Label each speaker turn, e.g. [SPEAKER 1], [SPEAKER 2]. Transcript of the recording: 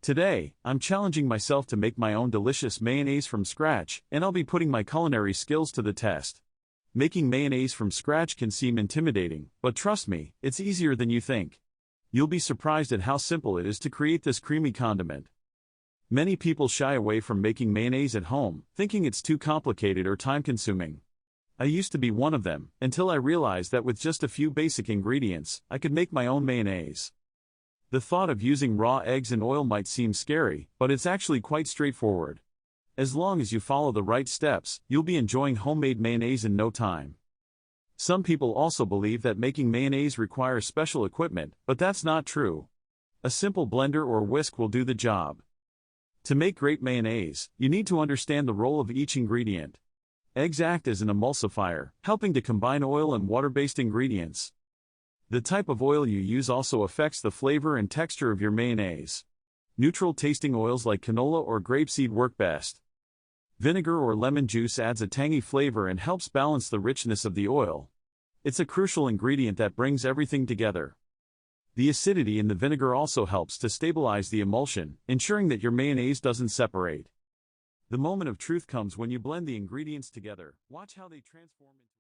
[SPEAKER 1] Today, I'm challenging myself to make my own delicious mayonnaise from scratch, and I'll be putting my culinary skills to the test. Making mayonnaise from scratch can seem intimidating, but trust me, it's easier than you think. You'll be surprised at how simple it is to create this creamy condiment. Many people shy away from making mayonnaise at home, thinking it's too complicated or time-consuming. I used to be one of them, until I realized that with just a few basic ingredients, I could make my own mayonnaise. The thought of using raw eggs and oil might seem scary, but it's actually quite straightforward. As long as you follow the right steps, you'll be enjoying homemade mayonnaise in no time. Some people also believe that making mayonnaise requires special equipment, but that's not true. A simple blender or whisk will do the job. To make great mayonnaise, you need to understand the role of each ingredient. Eggs act as an emulsifier, helping to combine oil and water-based ingredients. The type of oil you use also affects the flavor and texture of your mayonnaise. Neutral-tasting oils like canola or grapeseed work best. Vinegar or lemon juice adds a tangy flavor and helps balance the richness of the oil. It's a crucial ingredient that brings everything together. The acidity in the vinegar also helps to stabilize the emulsion, ensuring that your mayonnaise doesn't separate. The moment of truth comes when you blend the ingredients together. Watch how they transform into